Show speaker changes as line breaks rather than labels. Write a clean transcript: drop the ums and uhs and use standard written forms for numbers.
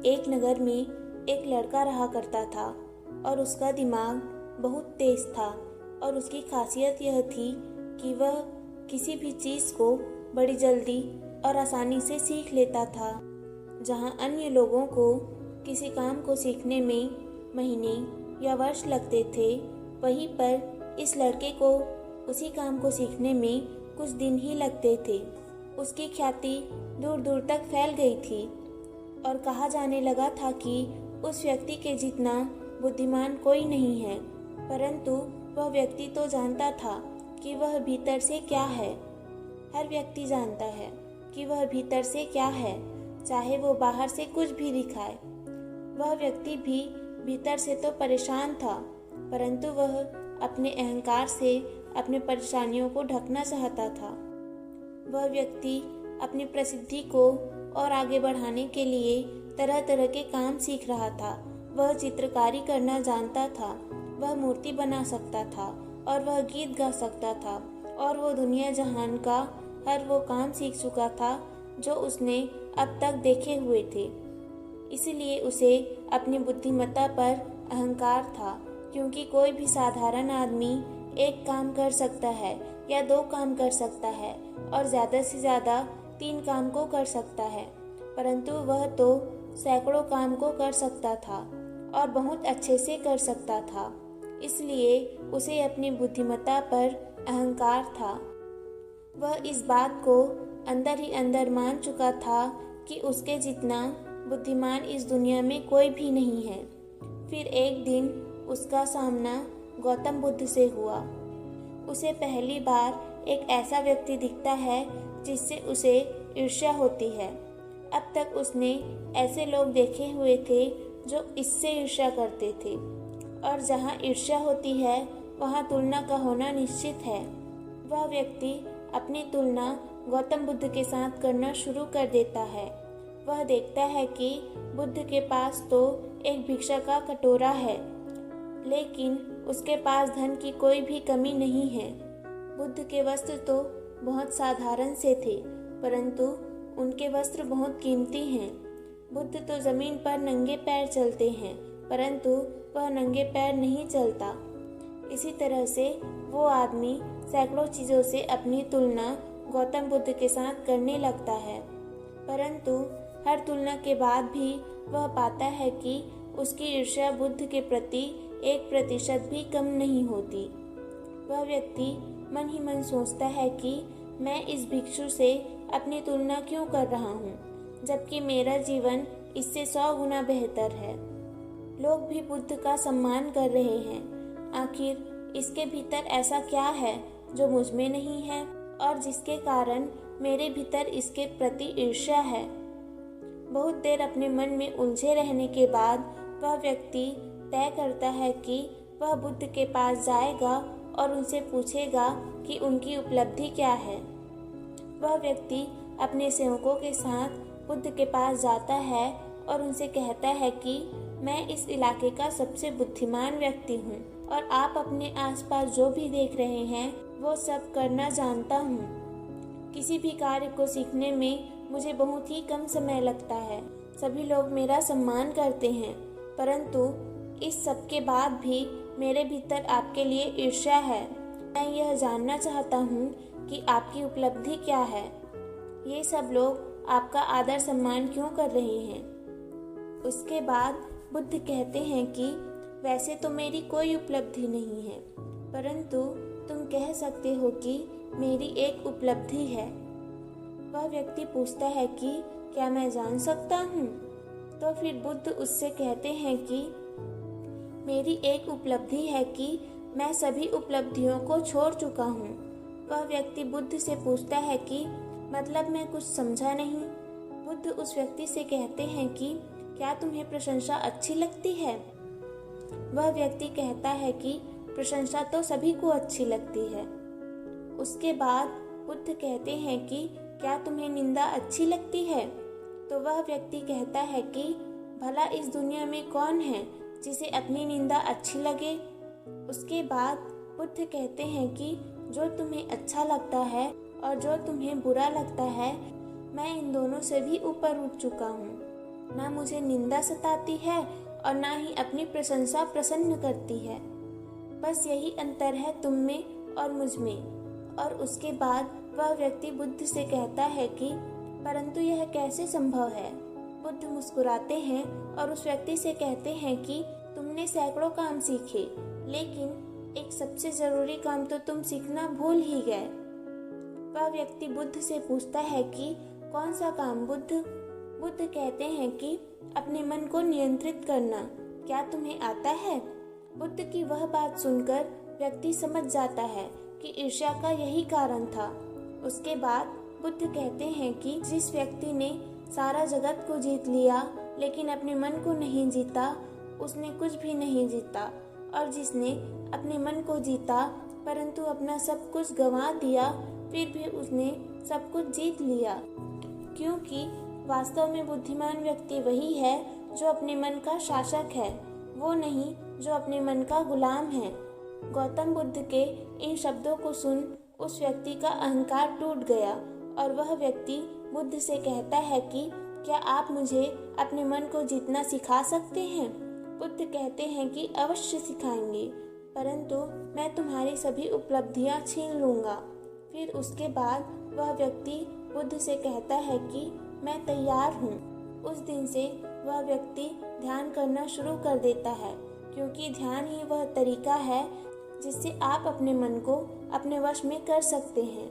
एक नगर में एक लड़का रहा करता था और उसका दिमाग बहुत तेज था और उसकी खासियत यह थी कि वह किसी भी चीज़ को बड़ी जल्दी और आसानी से सीख लेता था। जहां अन्य लोगों को किसी काम को सीखने में महीने या वर्ष लगते थे, वहीं पर इस लड़के को उसी काम को सीखने में कुछ दिन ही लगते थे। उसकी ख्याति दूर दूर तक फैल गई थी और कहा जाने लगा था कि उस व्यक्ति के जितना बुद्धिमान कोई नहीं है। परंतु वह व्यक्ति तो जानता था कि वह भीतर से क्या है। हर व्यक्ति जानता है कि वह भीतर से क्या है, चाहे वो बाहर से कुछ भी दिखाए। वह व्यक्ति भी भीतर से तो परेशान था, परंतु वह अपने अहंकार से अपनी परेशानियों को ढकना चाहता था। वह व्यक्ति अपनी प्रसिद्धि को और आगे बढ़ाने के लिए तरह तरह के काम सीख रहा था। वह चित्रकारी करना जानता था, वह मूर्ति बना सकता था और वह गीत गा सकता था और वो दुनिया जहान का हर वो काम सीख चुका था जो उसने अब तक देखे हुए थे। इसलिए उसे अपनी बुद्धिमत्ता पर अहंकार था, क्योंकि कोई भी साधारण आदमी एक काम कर सकता है या 2 काम कर सकता है और ज़्यादा से ज़्यादा 3 काम को कर सकता है, परंतु वह तो सैकड़ों काम को कर सकता था और बहुत अच्छे से कर सकता था। इसलिए उसे अपनी बुद्धिमत्ता पर अहंकार था। वह इस बात को अंदर ही अंदर मान चुका था कि उसके जितना बुद्धिमान इस दुनिया में कोई भी नहीं है। फिर एक दिन उसका सामना गौतम बुद्ध से हुआ। उसे पहली बार एक ऐसा व्यक्ति दिखता है जिससे उसे ईर्ष्या होती है। अब तक उसने ऐसे लोग देखे हुए थे जो इससे ईर्ष्या करते थे, और जहाँ ईर्ष्या होती है वहाँ तुलना का होना निश्चित है। वह व्यक्ति अपनी तुलना गौतम बुद्ध के साथ करना शुरू कर देता है। वह देखता है कि बुद्ध के पास तो एक भिक्षा का कटोरा है, लेकिन उसके पास धन की कोई भी कमी नहीं है। बुद्ध के वस्त्र तो बहुत साधारण से थे, परंतु उनके वस्त्र बहुत कीमती हैं। बुद्ध तो जमीन पर नंगे पैर चलते हैं, परंतु वह नंगे पैर नहीं चलता। इसी तरह से वो आदमी सैकड़ों चीज़ों से अपनी तुलना गौतम बुद्ध के साथ करने लगता है, परंतु हर तुलना के बाद भी वह पाता है कि उसकी ईर्ष्या बुद्ध के प्रति 1% भी कम नहीं होती। वह व्यक्ति मन ही मन सोचता है कि मैं इस भिक्षु से अपनी तुलना क्यों कर रहा हूँ, जबकि मेरा जीवन इससे 100 गुना बेहतर है। लोग भी बुद्ध का सम्मान कर रहे हैं। आखिर इसके भीतर ऐसा क्या है जो मुझ में नहीं है और जिसके कारण मेरे भीतर इसके प्रति ईर्ष्या है। बहुत देर अपने मन में उलझे रहने के बाद वह व्यक्ति तय करता है कि वह बुद्ध के पास जाएगा और उनसे पूछेगा कि उनकी उपलब्धि क्या है। वह व्यक्ति अपने सेवकों के साथ बुद्ध के पास जाता है और उनसे कहता है कि मैं इस इलाके का सबसे बुद्धिमान व्यक्ति हूँ और आप अपने आसपास जो भी देख रहे हैं वो सब करना जानता हूँ। किसी भी कार्य को सीखने में मुझे बहुत ही कम समय लगता है। सभी लोग मेरा सम्मान करते हैं, परंतु इस सब के बाद भी मेरे भीतर आपके लिए ईर्ष्या है। मैं यह जानना चाहता हूँ कि आपकी उपलब्धि क्या है। ये सब लोग आपका आदर सम्मान क्यों कर रहे हैं। उसके बाद बुद्ध कहते हैं कि वैसे तो मेरी कोई उपलब्धि नहीं है, परंतु तुम कह सकते हो कि मेरी एक उपलब्धि है। वह व्यक्ति पूछता है कि क्या मैं जान सकता हूँ? तो फिर बुद्ध उससे कहते हैं कि मेरी एक उपलब्धि है कि मैं सभी उपलब्धियों को छोड़ चुका हूँ। वह व्यक्ति बुद्ध से पूछता है कि मतलब मैं कुछ समझा नहीं। बुद्ध उस व्यक्ति से कहते हैं कि क्या तुम्हें प्रशंसा अच्छी लगती है? वह व्यक्ति कहता है कि प्रशंसा तो सभी को अच्छी लगती है। उसके बाद बुद्ध कहते हैं कि क्या तुम्हें निंदा अच्छी लगती है? तो वह व्यक्ति कहता है कि भला इस दुनिया में कौन है जिसे अपनी निंदा अच्छी लगे। उसके बाद बुद्ध कहते हैं कि जो तुम्हें अच्छा लगता है और जो तुम्हें बुरा लगता है, मैं इन दोनों से भी ऊपर उठ चुका हूँ। ना मुझे निंदा सताती है और ना ही अपनी प्रशंसा प्रसन्न करती है। बस यही अंतर है तुम में और मुझ में। और उसके बाद वह व्यक्ति बुद्ध से कहता है कि परंतु यह कैसे संभव है। बुद्ध मुस्कुराते हैं और उस व्यक्ति से कहते हैं कि तुमने सैकड़ों काम सीखे, लेकिन एक सबसे जरूरी काम तो तुम सीखना भूल ही गए। वह व्यक्ति बुद्ध से पूछता है कि कौन सा काम बुद्ध? बुद्ध कहते हैं कि अपने मन को नियंत्रित करना। क्या तुम्हें आता है? बुद्ध की वह बात सुनकर व्यक्ति समझ जाता है कि ईर्ष्या का यही कारण था। उसके बाद बुद्ध कहते हैं कि जिस व्यक्ति ने सारा जगत को जीत लिया लेकिन अपने मन को नहीं जीता, उसने कुछ भी नहीं जीता। और जिसने अपने मन को जीता परंतु अपना सब कुछ गंवा दिया, फिर भी उसने सब कुछ जीत लिया। क्योंकि वास्तव में बुद्धिमान व्यक्ति वही है जो अपने मन का शासक है, वो नहीं जो अपने मन का गुलाम है। गौतम बुद्ध के इन शब्दों को सुन उस व्यक्ति का अहंकार टूट गया और वह व्यक्ति बुद्ध से कहता है कि क्या आप मुझे अपने मन को जीतना सिखा सकते हैं? बुद्ध कहते हैं कि अवश्य सिखाएंगे, परंतु मैं तुम्हारी सभी उपलब्धियां छीन लूंगा। फिर उसके बाद वह व्यक्ति बुद्ध से कहता है कि मैं तैयार हूँ। उस दिन से वह व्यक्ति ध्यान करना शुरू कर देता है, क्योंकि ध्यान ही वह तरीका है जिससे आप अपने मन को अपने वश में कर सकते हैं।